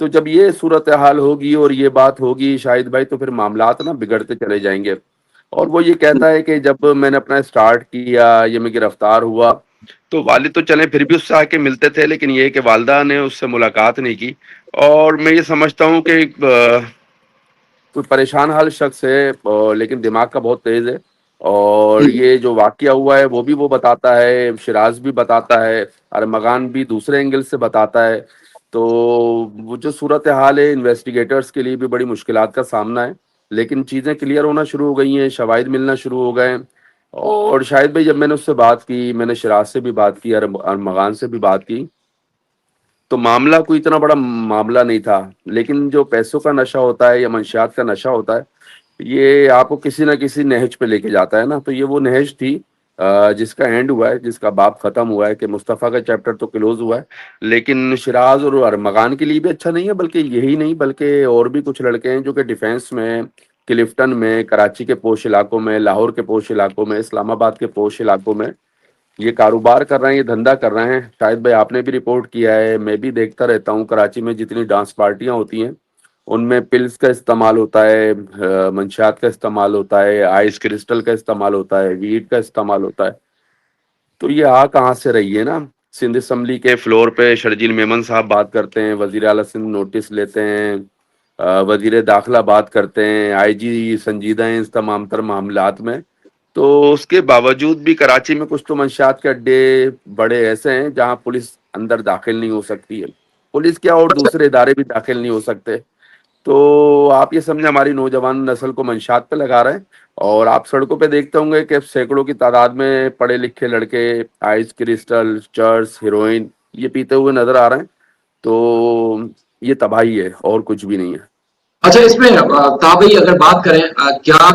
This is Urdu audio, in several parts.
تو جب یہ صورتحال ہوگی اور یہ بات ہوگی شاہد بھائی تو پھر معاملات نا بگڑتے چلے جائیں گے. اور وہ یہ کہتا ہے کہ جب میں نے اپنا اسٹارٹ کیا یہ میں گرفتار ہوا تو والد تو چلے پھر بھی اس سے آ کے ملتے تھے, لیکن یہ کہ والدہ نے اس سے ملاقات نہیں کی. اور میں یہ سمجھتا ہوں کہ کوئی پریشان حال شخص ہے لیکن دماغ کا بہت تیز ہے. اور یہ جو واقعہ ہوا ہے وہ بھی وہ بتاتا ہے, شراز بھی بتاتا ہے, ارمغان بھی دوسرے اینگل سے بتاتا ہے. تو وہ جو صورتحال ہے انویسٹیگیٹرز کے لیے بھی بڑی مشکلات کا سامنا ہے, لیکن چیزیں کلیئر ہونا شروع ہو گئی ہیں, شواہد ملنا شروع ہو گئے ہیں. اور شاہد بھائی جب میں نے اس سے بات کی, میں نے شراز سے بھی بات کی, ارمغان سے بھی بات کی, تو معاملہ کوئی اتنا بڑا معاملہ نہیں تھا. لیکن جو پیسوں کا نشہ ہوتا ہے یا منشیات کا نشہ ہوتا ہے یہ آپ کو کسی نہ کسی نہج پہ لے کے جاتا ہے نا. تو یہ وہ نہج تھی جس کا اینڈ ہوا ہے, جس کا باب ختم ہوا ہے, کہ مصطفیٰ کا چیپٹر تو کلوز ہوا ہے. لیکن شراز اور ارمغان کے لیے بھی اچھا نہیں ہے, بلکہ یہی نہیں بلکہ اور بھی کچھ لڑکے ہیں جو کہ ڈیفینس میں, کلفٹن میں, کراچی کے پوش علاقوں میں, لاہور کے پوش علاقوں میں, اسلام آباد کے پوش علاقوں میں یہ کاروبار کر رہے ہیں, یہ دھندا کر رہے ہیں. شاید بھائی آپ نے بھی رپورٹ کیا ہے, میں بھی دیکھتا رہتا ہوں, کراچی میں جتنی ڈانس پارٹیاں ہوتی ہیں ان میں پلز کا استعمال ہوتا ہے, منشیات کا استعمال ہوتا ہے, آئس کرسٹل کا استعمال ہوتا ہے, ویڈ کا استعمال ہوتا ہے. تو یہ کہاں سے رہی ہے نا. سندھ اسمبلی کے فلور پہ شرجیل میمن صاحب بات کرتے ہیں, وزیر اعلیٰ سندھ نوٹس لیتے ہیں, وزیر داخلہ بات کرتے ہیں, آئی جی سنجیدہ ہیں اس تمام تر معاملات میں. تو اس کے باوجود بھی کراچی میں کچھ تو منشیات کے اڈے بڑے ایسے ہیں جہاں پولیس اندر داخل نہیں ہو سکتی ہے, پولیس کیا اور دوسرے ادارے بھی داخل نہیں ہو سکتے. تو آپ یہ سمجھیں ہماری نوجوان نسل کو منشیات پہ لگا رہے ہیں. اور آپ سڑکوں پہ دیکھتے ہوں گے کہ سینکڑوں کی تعداد میں پڑھے لکھے لڑکے آئس کرسٹل, چرس, ہیروئن یہ پیتے ہوئے نظر آ رہے ہیں. تو یہ تباہی ہے اور کچھ بھی نہیں ہے. اچھا, اس میں تابعی اگر بات کریں, کیا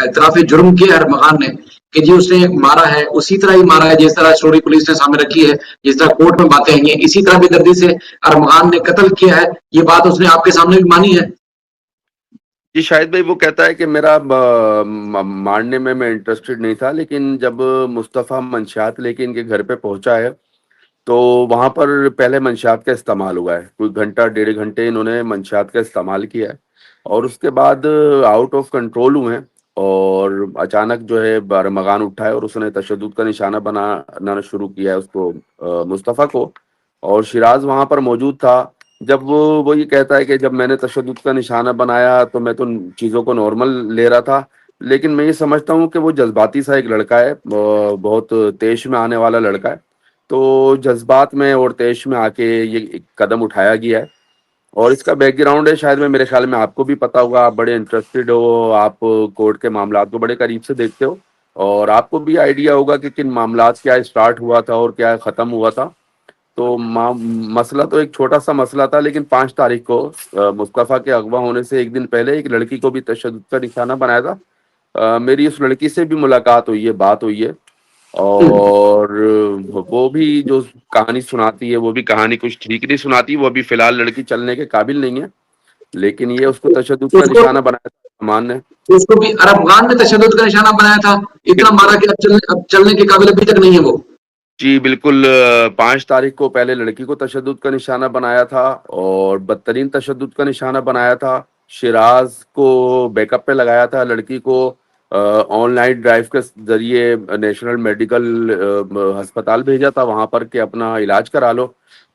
اعتراف جرم کیا ارمغان نے کہ جی اس نے مارا ہے اسی طرح ہی مارا ہے جس طرح اسٹوری پولیس نے سامنے رکھی ہے, جس طرح کورٹ میں باتیں ہیں اسی طرح بھی دردی سے ارمغان نے قتل کیا ہے, یہ بات اس نے آپ کے سامنے بھی مانی ہے؟ جی شاہد بھائی وہ کہتا ہے کہ میرا مارنے میں انٹرسٹڈ نہیں تھا, لیکن جب مصطفیٰ منشیات لے کے ان کے گھر پہ پہنچا ہے تو وہاں پر پہلے منشیات کا استعمال ہوا ہے. کوئی گھنٹہ 1.5 گھنٹے انہوں نے منشیات کا استعمال کیا ہے, اور اس کے بعد آؤٹ آف کنٹرول ہوئے ہیں. اور اچانک جو ہے ارمغان اٹھا ہے اور اس نے تشدد کا نشانہ بنانا شروع کیا ہے اس کو, مصطفیٰ کو. اور شراز وہاں پر موجود تھا. جب وہ یہ کہتا ہے کہ جب میں نے تشدد کا نشانہ بنایا تو میں تو چیزوں کو نارمل لے رہا تھا, لیکن میں یہ سمجھتا ہوں کہ وہ جذباتی سا ایک لڑکا ہے, بہت تیش میں آنے والا لڑکا ہے. تو جذبات میں اور تیش میں آ کے یہ قدم اٹھایا گیا ہے. اور اس کا بیک گراؤنڈ ہے شاید میں میرے خیال میں آپ کو بھی پتا ہوگا, آپ بڑے انٹرسٹڈ ہو, آپ کورٹ کے معاملات کو بڑے قریب سے دیکھتے ہو, اور آپ کو بھی آئیڈیا ہوگا کہ کن معاملات کیا اسٹارٹ ہوا تھا اور کیا ختم ہوا تھا. تو مسئلہ تو ایک چھوٹا سا مسئلہ تھا, لیکن 5 تاریخ کو مصطفیٰ کے اغوا ہونے سے ایک دن پہلے ایک لڑکی کو بھی تشدد کا نشانہ بنایا تھا. میری اس لڑکی سے بھی ملاقات ہوئی ہے, بات ہوئی ہے, اور وہ بھی جو کہانی سناتی ہے وہ بھی کہانی کچھ ٹھیک نہیں سناتی. وہ ابھی فی الحال لڑکی چلنے کے قابل نہیں ہے, لیکن یہ اس کو تشدد کا اس کو نشانہ بنایا تھا رحمان نے. اس کو بھی ارمغان نے تشدد کا نشانہ بنایا تھا, اتنا بالکل مارا کہ اب چلنے کے قابل ابھی تک نہیں ہے وہ. جی بالکل, 5 تاریخ کو پہلے لڑکی کو تشدد کا نشانہ بنایا تھا اور بدترین تشدد کا نشانہ بنایا تھا. شراز کو بیک اپ پہ لگایا تھا, لڑکی کو آن لائن ڈرائیو کے ذریعے نیشنل میڈیکل ہسپتال بھیجا تھا وہاں پر کہ اپنا علاج کرا لو.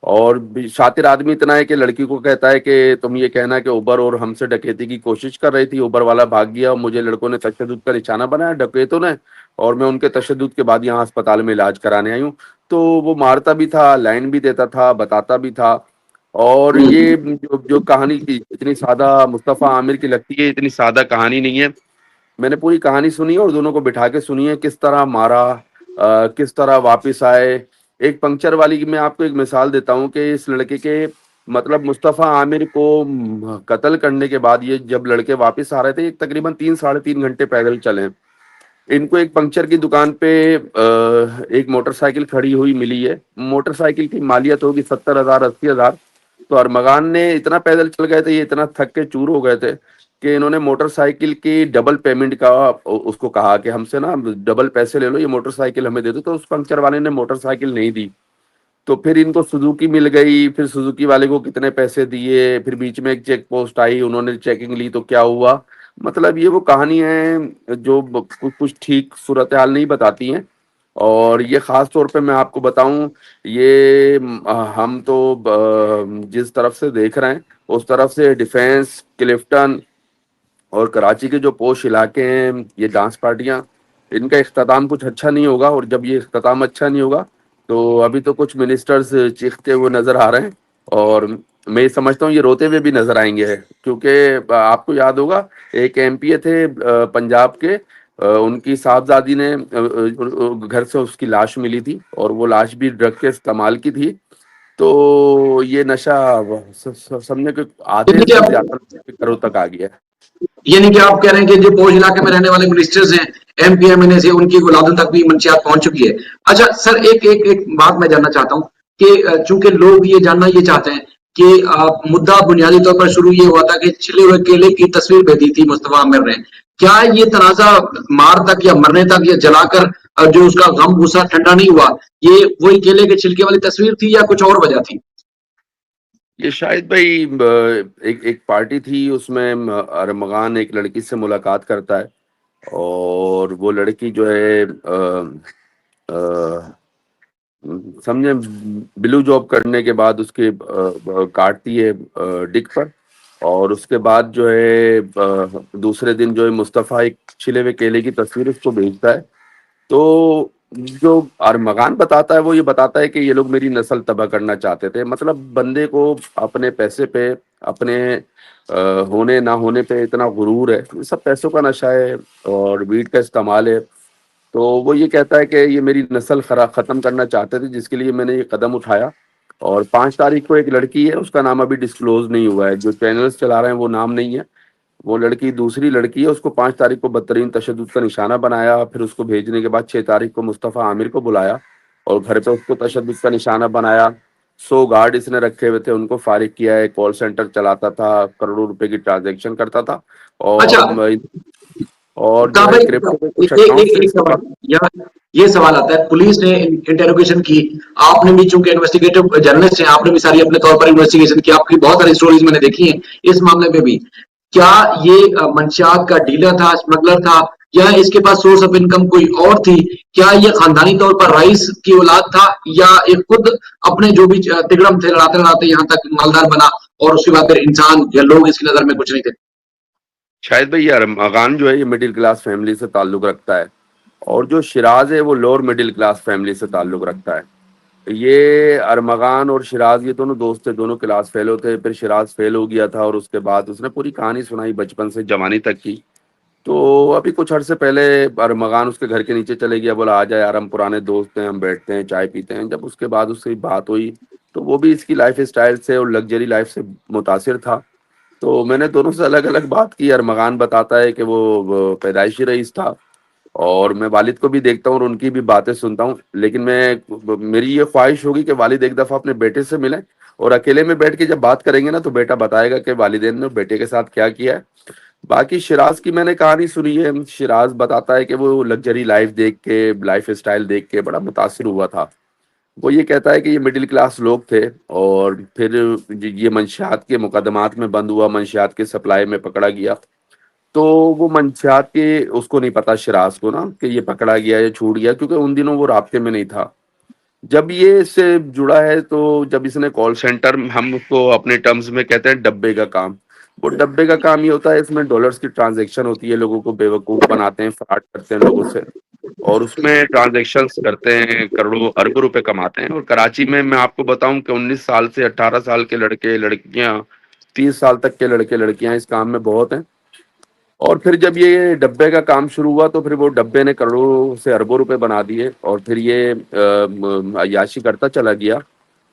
اور شاطر آدمی اتنا ہے کہ لڑکی کو کہتا ہے کہ تم یہ کہنا کہ اوبر اور ہم سے ڈکیتی کی کوشش کر رہی تھی, اوبر والا بھاگ گیا اور مجھے لڑکوں نے تشدد کا نشانہ بنایا ڈکیتوں نے, اور میں ان کے تشدد کے بعد یہاں اسپتال میں علاج کرانے آئی ہوں. تو وہ مارتا بھی تھا, لائن بھی دیتا تھا, بتاتا بھی تھا. اور یہ جو کہانی کی اتنی سادہ مصطفیٰ عامر کی لگتی ہے, اتنی سادہ کہانی نہیں ہے. میں نے پوری کہانی سنی ہے اور دونوں کو بٹھا کے سنی ہے, کس طرح مارا, کس طرح واپس آئے. ایک پنکچر والی کی میں آپ کو ایک مثال دیتا ہوں کہ اس لڑکے کے مطلب مصطفیٰ عامر کو قتل کرنے کے بعد یہ جب لڑکے واپس آ رہے تھے, تقریباً 3-3.5 گھنٹے پیدل چلے. ان کو ایک پنکچر کی دکان پہ ایک موٹر سائیکل کھڑی ہوئی ملی ہے. موٹر سائیکل کی مالیت ہوگی 70,000-80,000. تو ارمغان نے اتنا پیدل چل گئے تھے, یہ اتنا تھک کے چور ہو گئے تھے کہ انہوں نے موٹر سائیکل کی ڈبل پیمنٹ کا اس کو کہا کہ ہم سے نا ڈبل پیسے لے لو, یہ موٹر سائیکل ہمیں دے دو. تو اس پنکچر والے نے موٹر سائیکل نہیں دی, تو پھر ان کو سوزوکی مل گئی، پھر سوزوکی والے کو کتنے پیسے دیے، پھر بیچ میں ایک چیک پوسٹ آئی، انہوں نے چیکنگ لی تو کیا ہوا. مطلب یہ وہ کہانی ہے جو کچھ ٹھیک صورتحال نہیں بتاتی ہیں. اور یہ خاص طور پہ میں آپ کو بتاؤں، یہ ہم تو جس طرف سے دیکھ رہے ہیں اس طرف سے ڈیفینس، کلفٹن اور کراچی کے جو پوش علاقے ہیں، یہ ڈانس پارٹیاں، ان کا اختتام کچھ اچھا نہیں ہوگا. اور جب یہ اختتام اچھا نہیں ہوگا تو ابھی تو کچھ منسٹرز چیختے ہوئے نظر آ رہے ہیں، اور میں یہ سمجھتا ہوں یہ روتے ہوئے بھی نظر آئیں گے. کیونکہ آپ کو یاد ہوگا ایک ایم پی اے تھے پنجاب کے، ان کی صاحبزادی نے گھر سے اس کی لاش ملی تھی، اور وہ لاش بھی ڈرگ کے استعمال کی تھی. تو یہ نشہ سمجھنے کے آدھے یعنی کہ سے آپ زیادہ گھروں تک آ گیا ہے. یعنی کہ آپ کہہ رہے ہیں کہ جو پوش علاقے میں رہنے والے منسٹرز ہیں، ایم پی ایم این اے سے، ان کی اولادوں تک بھی منشیات پہنچ چکی ہے. اچھا سر، ایک بات میں جاننا چاہتا ہوں کہ چونکہ لوگ یہ جاننا یہ چاہتے ہیں کہ مدعا بنیادی طور پر شروع یہ ہوا تھا کہ چھلے ہوئے کیلے کی تصویر بھیجی تھی مصطفیٰ عامر نے. کیا یہ تنازع مار تک یا مرنے تک یا جلا کر جو اس کا غم غصہ ٹھنڈا نہیں ہوا، یہ وہی کیلے کے چھلکے والی تصویر تھی یا کچھ اور وجہ تھی؟ یہ شاید بھائی ایک پارٹی تھی، اس میں ارمغان ایک لڑکی سے ملاقات کرتا ہے، اور وہ لڑکی جو ہے سمجھے بلو جاب کرنے کے بعد اس کے کاٹتی ہے ڈک پر، اور اس کے بعد جو ہے دوسرے دن جو ہے مصطفیٰ ایک چھلے ہوئے کیلے کی تصویر اس کو بھیجتا ہے. تو جو ارمغان بتاتا ہے وہ یہ بتاتا ہے کہ یہ لوگ میری نسل تباہ کرنا چاہتے تھے. مطلب بندے کو اپنے پیسے پہ، اپنے ہونے نہ ہونے پہ اتنا غرور ہے. یہ سب پیسوں کا نشہ ہے اور ویڈ کا استعمال ہے. تو وہ یہ کہتا ہے کہ یہ میری نسل ختم کرنا چاہتے تھے، جس کے لیے میں نے یہ قدم اٹھایا. اور 5 تاریخ کو ایک لڑکی ہے، اس کا نام ابھی ڈسکلوز نہیں ہوا ہے، جو چینلز چلا رہے ہیں وہ نام نہیں ہے. وہ لڑکی دوسری لڑکی ہے، اس کو 5 تاریخ کو بدترین تشدد کا نشانہ بنایا. پھر اس کو بھیجنے کے بعد 6 تاریخ کو مصطفیٰ عامر کو بلایا اور گھر پہ اس کو تشدد کا نشانہ بنایا. 100 گارڈ اس نے رکھے ہوئے تھے، ان کو فارغ کیا ہے. کال سینٹر چلاتا تھا، کروڑوں روپے کی ٹرانزیکشن کرتا تھا، اچھا اور جو ہے کرپٹو کے کچھ اکاؤنٹ سے ایک اس کے پاس. سوال یہ سوال آتا ہے، پولیس نے انٹروگیشن کی، آپ نے بھی چونکہ انویسٹیگیٹو جرنلسٹ ہیں، آپ نے بھی ساری اپنے طور پر انویسٹیگیشن کی، آپ کی بہت ساری سٹوریز میں نے دیکھی ہیں اس معاملے میں بھی. کیا یہ منشیات کا ڈیلر تھا، اسمگلر تھا، یا اس کے پاس سورس آف انکم کوئی اور تھی؟ کیا یہ خاندانی طور پر رئیس کی اولاد تھا، یا ایک خود اپنے جو بھی تگڑم تھے لڑاتے لڑاتے یہاں تک مالدار بنا، اور اس کے بعد پھر انسان یا لوگ اس کی نظر میں کچھ نہیں تھے؟ شاید بھائی یہ ارمغان جو ہے یہ مڈل کلاس فیملی سے تعلق رکھتا ہے، اور جو شراز ہے وہ لوور مڈل کلاس فیملی سے تعلق رکھتا ہے. یہ ارمغان اور شراز یہ دونوں دوست تھے، دونوں کلاس فیلو تھے. پھر شراز فیل ہو گیا تھا، اور اس کے بعد اس نے پوری کہانی سنائی بچپن سے جوانی تک کی. تو ابھی کچھ عرصے پہلے ارمغان اس کے گھر کے نیچے چلے گیا، بولا آ جائے یار، ہم پرانے دوست ہیں، ہم بیٹھتے ہیں، چائے پیتے ہیں. جب اس کے بعد اس سے بات ہوئی تو وہ بھی اس کی لائف اسٹائل سے اور لگژری لائف سے متاثر تھا. تو میں نے دونوں سے الگ الگ بات کی. ارمغان بتاتا ہے کہ وہ پیدائشی رئیس تھا، اور میں والد کو بھی دیکھتا ہوں اور ان کی بھی باتیں سنتا ہوں، لیکن میری یہ خواہش ہوگی کہ والد ایک دفعہ اپنے بیٹے سے ملیں، اور اکیلے میں بیٹھ کے جب بات کریں گے نا تو بیٹا بتائے گا کہ والدین نے بیٹے کے ساتھ کیا کیا ہے. باقی شراز کی میں نے کہانی سنی ہے. شراز بتاتا ہے کہ وہ لگژری لائف دیکھ کے، لائف اسٹائل دیکھ کے بڑا متاثر ہوا تھا. وہ یہ کہتا ہے کہ یہ مڈل کلاس لوگ تھے، اور پھر یہ منشیات کے مقدمات میں بند ہوا، منشیات کے سپلائی میں پکڑا گیا. تو وہ منشیات کے اس کو نہیں پتا شراز کو نا کہ یہ پکڑا گیا یا چھوٹ گیا، کیونکہ ان دنوں وہ رابطے میں نہیں تھا. جب یہ اس سے جڑا ہے تو جب اس نے کال سینٹر، ہم اس کو اپنے ٹرمز میں کہتے ہیں ڈبے کا کام، وہ ڈبے کا کام یہ ہوتا ہے اس میں ڈالرز کی ٹرانزیکشن ہوتی ہے، لوگوں کو بیوقوف بناتے ہیں، فراڈ کرتے ہیں لوگوں سے، اور اس میں ٹرانزیکشنز کرتے ہیں، کروڑوں اربوں روپے کماتے ہیں. اور کراچی میں آپ کو بتاؤں کہ 19 سال سے 18 سال کے لڑکے لڑکیاں، 30 سال تک کے لڑکے لڑکیاں اس کام میں بہت ہیں. اور پھر جب یہ ڈبے کا کام شروع ہوا تو پھر وہ ڈبے نے کروڑوں سے اربوں روپے بنا دیے، اور پھر یہ عیاشی کرتا چلا گیا.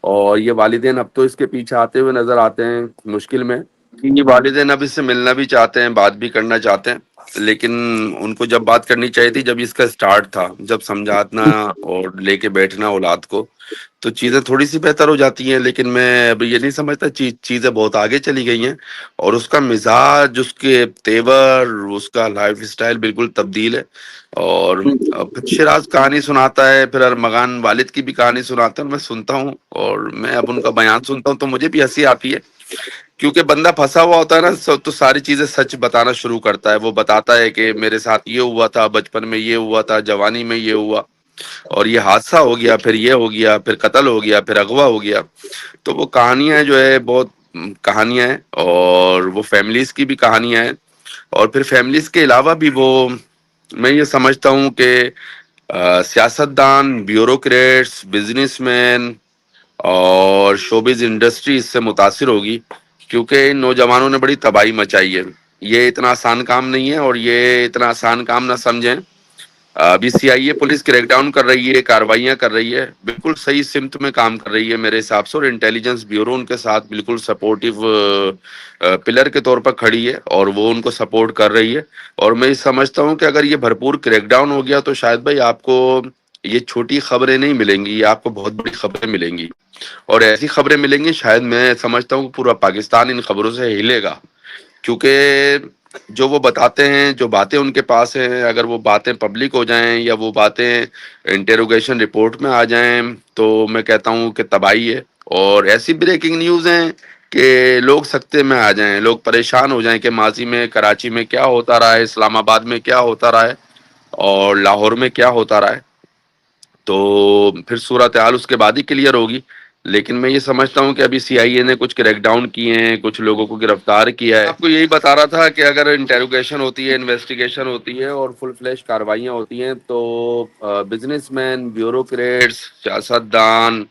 اور یہ والدین اب تو اس کے پیچھے آتے ہوئے نظر آتے ہیں مشکل میں. یہ والدین اب اس سے ملنا بھی چاہتے ہیں، بات بھی کرنا چاہتے ہیں. لیکن ان کو جب بات کرنی چاہیے تھی جب اس کا سٹارٹ تھا، جب سمجھانا اور لے کے بیٹھنا اولاد کو، تو چیزیں تھوڑی سی بہتر ہو جاتی ہیں. لیکن میں اب یہ نہیں سمجھتا، چیزیں بہت آگے چلی گئی ہیں اور اس کا مزاج، اس کے تیور، اس کا لائف سٹائل بالکل تبدیل ہے. اور اب شیراز کہانی سناتا ہے، پھر ارمغان والد کی بھی کہانی سناتا ہے، اور میں سنتا ہوں اور میں اب ان کا بیان سنتا ہوں تو مجھے بھی ہنسی آتی ہے. کیونکہ بندہ پھنسا ہوا ہوتا ہے نا، تو ساری چیزیں سچ بتانا شروع کرتا ہے. وہ بتاتا ہے کہ میرے ساتھ یہ ہوا تھا، بچپن میں یہ ہوا تھا، جوانی میں یہ ہوا، اور یہ حادثہ ہو گیا، پھر یہ ہو گیا، پھر قتل ہو گیا، پھر اغوا ہو گیا. تو وہ کہانیاں جو ہے بہت کہانیاں ہیں، اور وہ فیملیز کی بھی کہانیاں ہیں. اور پھر فیملیز کے علاوہ بھی وہ، میں یہ سمجھتا ہوں کہ سیاستدان، بیوروکریٹس، بزنس مین اور شوبز انڈسٹری اس سے متاثر ہوگی، کیونکہ ان نوجوانوں نے بڑی تباہی مچائی ہے. یہ اتنا آسان کام نہیں ہے، اور یہ اتنا آسان کام نہ سمجھیں. ابھی CIA پولیس کریک ڈاؤن کر رہی ہے، کارروائیاں کر رہی ہے، بالکل صحیح سمت میں کام کر رہی ہے میرے حساب سے. اور انٹیلیجنس بیورو ان کے ساتھ بالکل سپورٹیو پلر کے طور پر کھڑی ہے، اور وہ ان کو سپورٹ کر رہی ہے. اور میں یہ سمجھتا ہوں کہ اگر یہ بھرپور کریک ڈاؤن ہو گیا تو شاید بھائی آپ کو یہ چھوٹی خبریں نہیں ملیں گی، یہ آپ کو بہت بڑی خبریں ملیں گی. اور ایسی خبریں ملیں گی، شاید میں سمجھتا ہوں کہ پورا پاکستان ان خبروں سے ہلے گا. کیونکہ جو وہ بتاتے ہیں، جو باتیں ان کے پاس ہیں، اگر وہ باتیں پبلک ہو جائیں یا وہ باتیں انٹروگیشن رپورٹ میں آ جائیں تو میں کہتا ہوں کہ تباہی ہے. اور ایسی بریکنگ نیوز ہیں کہ لوگ سکتے میں آ جائیں، لوگ پریشان ہو جائیں کہ ماضی میں کراچی میں کیا ہوتا رہا ہے، اسلام آباد میں کیا ہوتا رہا ہے، اور لاہور میں کیا ہوتا رہا ہے. تو پھر صورتحال اس کے بعد ہی کلیئر ہوگی. لیکن میں یہ سمجھتا ہوں کہ ابھی CIA نے کچھ کریک ڈاؤن کیے ہیں، کچھ لوگوں کو گرفتار کیا ہے. آپ کو یہی بتا رہا تھا کہ اگر انٹروگیشن ہوتی ہے، انویسٹیگیشن ہوتی ہے اور فل فلیش کاروائیاں ہوتی ہیں تو بزنس مین، بیوروکریٹس، سیاستدان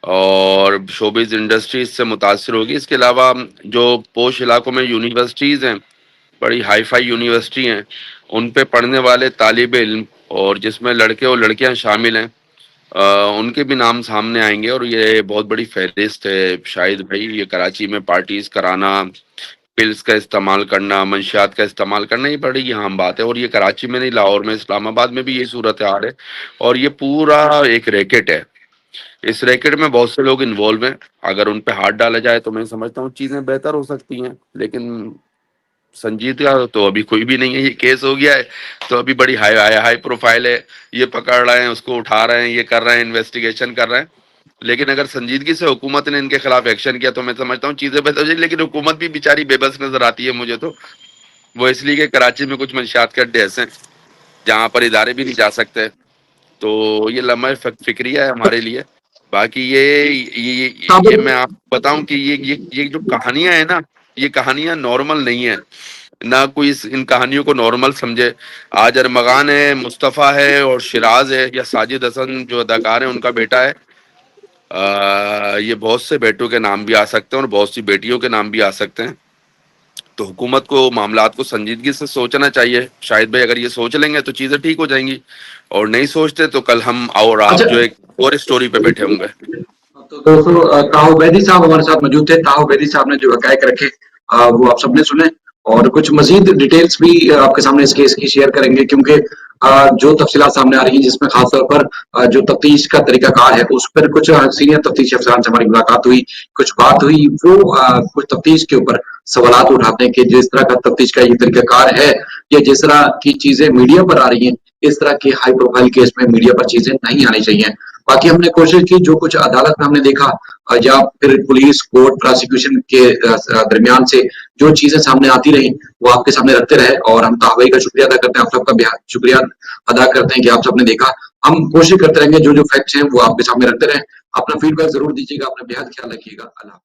اور شوبز انڈسٹریز سے متاثر ہوگی. اس کے علاوہ جو پوش علاقوں میں یونیورسٹیز ہیں، بڑی ہائی فائی یونیورسٹی ہیں، ان پہ پڑھنے والے طالب علم، اور جس میں لڑکے اور لڑکیاں شامل ہیں، ان کے بھی نام سامنے آئیں گے. اور یہ بہت بڑی فہرست ہے شاید بھائی. یہ کراچی میں پارٹیز کرانا، پلز کا استعمال کرنا، منشیات کا استعمال کرنا، یہ بڑی عام بات ہے. اور یہ کراچی میں نہیں، لاہور میں، اسلام آباد میں بھی یہی صورتحال ہے. اور یہ پورا ایک ریکٹ ہے. اس ریکٹ میں بہت سے لوگ انوالو ہیں. اگر ان پہ ہاتھ ڈالا جائے تو میں سمجھتا ہوں چیزیں بہتر ہو سکتی ہیں. لیکن سنجیدہ تو ابھی کوئی بھی نہیں ہے. یہ کیس ہو گیا ہے تو ابھی بڑی ہائی پروفائل ہے، یہ پکڑ رہے ہیں، اس کو اٹھا رہے ہیں، یہ کر رہے ہیں، انویسٹیگیشن کر رہے ہیں. لیکن اگر سنجیدگی سے حکومت نے ان کے خلاف ایکشن کیا تو میں سمجھتا ہوں چیزیں بہتر ہو جائیں. لیکن حکومت بھی بیچاری بے بس نظر آتی ہے مجھے تو. وہ اس لیے کہ کراچی میں کچھ منشیات کے اڈے ایسے ہیں جہاں پر ادارے بھی نہیں جا سکتے. تو یہ لمحہ فکریہ ہے ہمارے لیے. باقی یہ میں آپ کو بتاؤں کہ یہ جو کہانیاں ہیں نا، یہ کہانیاں نارمل نہیں ہیں. نہ کوئی ان کہانیوں کو نارمل سمجھے. آج ارمغان ہے، مصطفیٰ ہے اور شیراز ہے، یا ساجد حسن جو اداکار ہیں ان کا بیٹا ہے. یہ بہت سے بیٹوں کے نام بھی آ سکتے ہیں اور بہت سی بیٹیوں کے نام بھی آ سکتے ہیں. تو حکومت کو معاملات کو سنجیدگی سے سوچنا چاہیے. شاید بھائی اگر یہ سوچ لیں گے تو چیزیں ٹھیک ہو جائیں گی، اور نہیں سوچتے تو کل ہم اور آپ جو ایک اور اسٹوری پہ بیٹھے ہوں گے. تو دوستوں، طاہر عبیدی صاحب ہمارے ساتھ موجود تھے. طاہر عبیدی صاحب نے جو حقائق رکھے وہ آپ سب نے سنے، اور کچھ مزید ڈیٹیلز بھی آپ کے سامنے اس کیس کی شیئر کریں گے، کیونکہ جو تفصیلات سامنے آ رہی ہیں، جس میں خاص طور پر جو تفتیش کا طریقہ کار ہے اس پر کچھ سینئر تفتیشی افسران سے ہماری ملاقات ہوئی، کچھ بات ہوئی. وہ کچھ تفتیش کے اوپر سوالات اٹھاتے ہیں کہ جس طرح کا تفتیش کا یہ طریقہ کار ہے، یا جس طرح کی چیزیں میڈیا پر آ رہی ہیں، اس طرح کے ہائی پروفائل کیس میں میڈیا پر چیزیں نہیں آنی چاہیے. باقی ہم نے کوشش کی، جو کچھ عدالت میں ہم نے دیکھا یا پھر پولیس، کورٹ، پراسیکیوشن کے درمیان سے جو چیزیں سامنے آتی رہی وہ آپ کے سامنے رکھتے رہے. اور ہم طاہر کا شکریہ ادا کرتے ہیں، آپ سب کا شکریہ ادا کرتے ہیں کہ آپ سب نے دیکھا. ہم کوشش کرتے رہیں گے جو فیکٹس ہیں وہ آپ کے سامنے رکھتے رہیں. اپنا فیڈ بیک ضرور دیجیے گا. اپنا بہت خیال رکھیے گا. اللہ